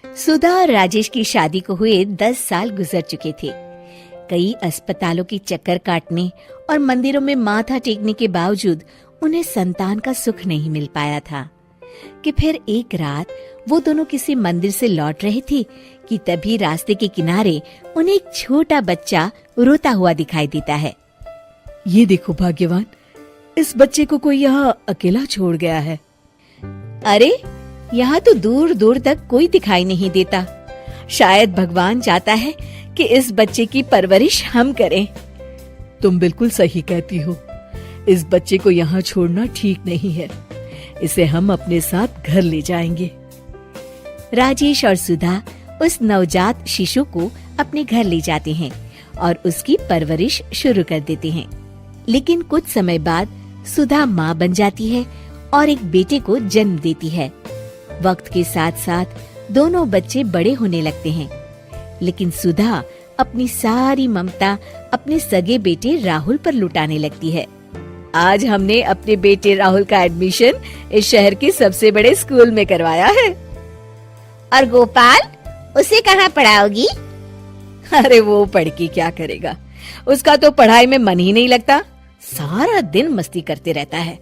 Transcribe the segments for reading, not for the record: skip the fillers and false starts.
सुधा और राजेश की शादी को हुए 10 साल गुजर चुके थे। कई अस्पतालों की चक्कर काटने और मंदिरों में माथा टेकने के बावजूद उन्हें संतान का सुख नहीं मिल पाया था कि फिर एक रात वो दोनों किसी मंदिर से लौट रहे थे कि तभी रास्ते के किनारे उन्हें एक छोटा बच्चा रोता हुआ दिखाई देता है। ये देखो भाग्यवान, इस बच्चे को कोई यहाँ अकेला छोड़ गया है। अरे, यहाँ तो दूर दूर तक कोई दिखाई नहीं देता। शायद भगवान चाहता है कि इस बच्चे की परवरिश हम करें। तुम बिल्कुल सही कहती हो। इस बच्चे को यहाँ छोड़ना ठीक नहीं है। इसे हम अपने साथ घर ले जाएंगे। राजेश और सुधा उस नवजात शिशु को अपने घर ले जाते हैं और उसकी परवरिश शुरू कर देते हैं। लेकिन कुछ समय बाद सुधा माँ बन जाती है और एक बेटे को जन्म देती है। वक्त के साथ साथ दोनों बच्चे बड़े होने लगते हैं, लेकिन सुधा अपनी सारी ममता अपने सगे बेटे राहुल पर लुटाने लगती है। आज हमने अपने बेटे राहुल का एडमिशन इस शहर के सबसे बड़े स्कूल में करवाया है। और गोपाल, उसे कहाँ पढ़ाओगी? अरे वो पढ़ के क्या करेगा, उसका तो पढ़ाई में मन ही नहीं लगता, सारा दिन मस्ती करते रहता है।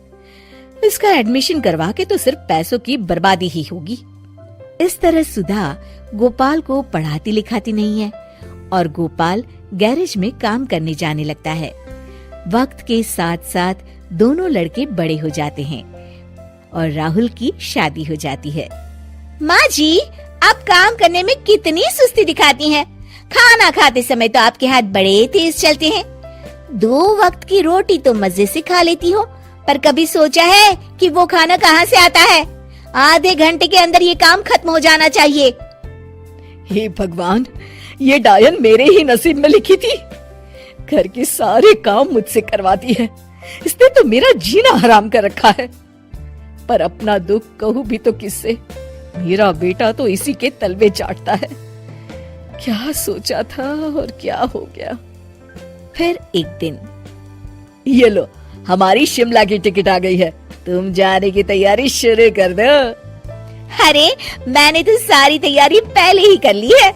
इसका एडमिशन करवा के तो सिर्फ पैसों की बर्बादी ही होगी। इस तरह सुधा गोपाल को पढ़ाती लिखाती नहीं है और गोपाल गैरेज में काम करने जाने लगता है। वक्त के साथ साथ दोनों लड़के बड़े हो जाते हैं और राहुल की शादी हो जाती है। माँ जी, आप काम करने में कितनी सुस्ती दिखाती हैं। खाना खाते समय तो आपके हाथ बड़े तेज चलते हैं। 2 वक्त की रोटी तो मजे से खा लेती हो, पर कभी सोचा है कि वो खाना कहाँ से आता है? आधे घंटे के अंदर ये काम खत्म हो जाना चाहिए। हे भगवान, ये डायन मेरे ही नसीब में लिखी थी। घर के सारे काम मुझसे करवाती है। इसने तो मेरा जीना हराम कर रखा है। पर अपना दुख कहूँ भी तो किससे? मेरा बेटा तो इसी के तलवे चाटता है। क्या सोचा था और क्या हो गया। फिर एक दिन, ये लो, हमारी शिमला की टिकट आ गई है। तुम जाने की तैयारी शुरू कर दो। अरे, मैंने तो सारी तैयारी पहले ही कर ली है।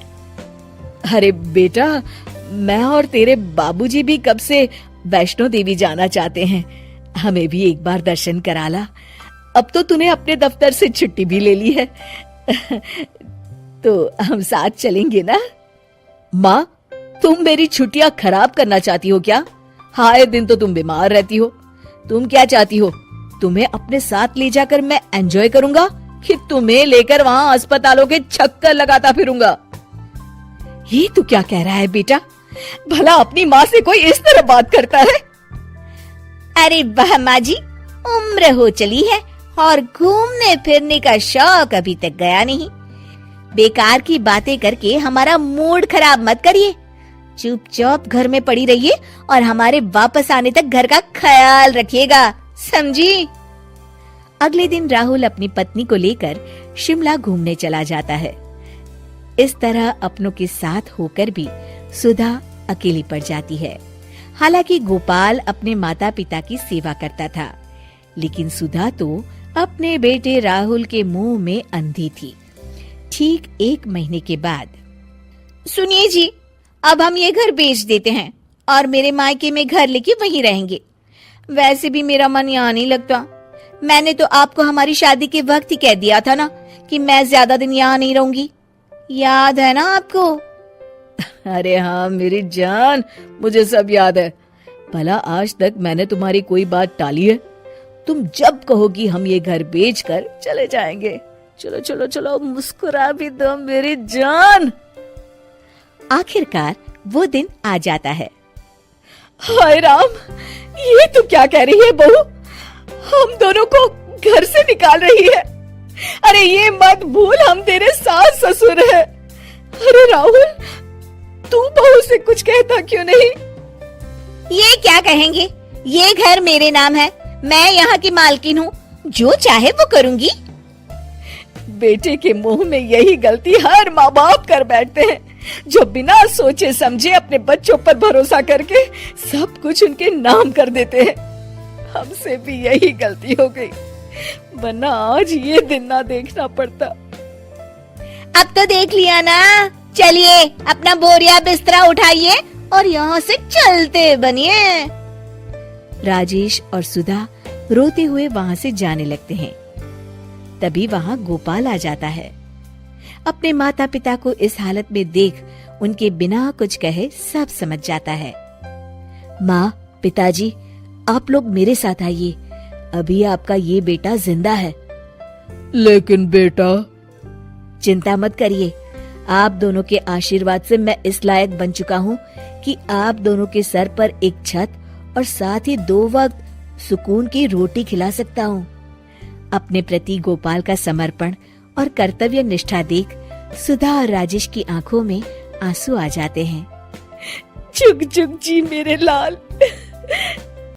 अरे बेटा, मैं और तेरे बाबूजी भी कब से वैष्णो देवी जाना चाहते हैं। हमें भी एक बार दर्शन करा ला। अब तो तूने अपने दफ्तर से छुट्टी भी ले ली है। तो हम साथ चलेंगे ना? माँ, तुम मेरी छुट्टियां खराब करना चाहती हो क्या? हाय दिन तो तुम बीमार रहती हो। तुम क्या चाहती हो? तुम्हें अपने साथ ले जाकर मैं एंजॉय करूंगा कि तुम्हें लेकर वहाँ अस्पतालों के चक्कर लगाता फिरूंगा? ये तू क्या कह रहा है बेटा? भला अपनी माँ से कोई इस तरह बात करता है? अरे वाह माँ जी, उम्र हो चली है और घूमने फिरने का शौक अभी तक गया नहीं। बेकार की बातें करके हमारा मूड खराब मत करिए। चुपचाप घर में पड़ी रहिए और हमारे वापस आने तक घर का ख्याल रखिएगा, समझी? अगले दिन राहुल अपनी पत्नी को लेकर शिमला घूमने चला जाता है। इस तरह अपनों के साथ होकर भी सुधा अकेली पड़ जाती है। हालांकि गोपाल अपने माता पिता की सेवा करता था, लेकिन सुधा तो अपने बेटे राहुल के मुंह में अंधी थी। ठीक 1 महीने के बाद, सुनिए जी, अब हम ये घर बेच देते हैं और मेरे मायके में घर लेके वहीं रहेंगे। वैसे भी मेरा मन यहाँ नहीं लगता। मैंने तो आपको हमारी शादी के वक्त ही कह दिया था ना कि मैं ज्यादा दिन यहाँ नहीं रहूंगी। याद है ना आपको? अरे हाँ मेरी जान, मुझे सब याद है। भला आज तक मैंने तुम्हारी कोई बात टाली है? तुम जब कहोगी हम ये घर बेचकर चले जाएंगे। चलो चलो चलो, मुस्कुरा भी दो मेरी जान। आखिरकार वो दिन आ जाता है। हाय राम, ये तू क्या कह रही है बहू? हम दोनों को घर से निकाल रही है? अरे ये मत भूल, हम तेरे सास ससुर हैं। अरे राहुल, तू बहू से कुछ कहता क्यों नहीं? ये क्या कहेंगे? ये घर मेरे नाम है, मैं यहाँ की मालकिन हूँ, जो चाहे वो करूँगी। बेटे के मुंह में यही गलती हर माँ बाप कर बैठते हैं, जो बिना सोचे समझे अपने बच्चों पर भरोसा करके सब कुछ उनके नाम कर देते हैं। हमसे भी यही गलती हो गई, वरना आज ये दिन ना देखना पड़ता। अब तो देख लिया ना, चलिए अपना बोरिया बिस्तरा उठाइए और यहाँ से चलते बनिए। राजेश और सुधा रोते हुए वहां से जाने लगते हैं। तभी वहां गोपाल आ जाता है। अपने माता पिता को इस हालत में देख उनके बिना कुछ कहे सब समझ जाता है। माँ, पिताजी, आप लोग मेरे साथ आइए, अभी आपका ये बेटा जिंदा है। लेकिन बेटा, चिंता मत करिए, आप दोनों के आशीर्वाद से मैं इस लायक बन चुका हूँ कि आप दोनों के सर पर एक छत और साथ ही 2 वक्त सुकून की रोटी खिला सकता हूँ। अपने प्रति गोपाल का समर्पण और कर्तव्य निष्ठा देख सुधा और राजेश की आंखों में आंसू आ जाते हैं। चुग चुग जी मेरे लाल,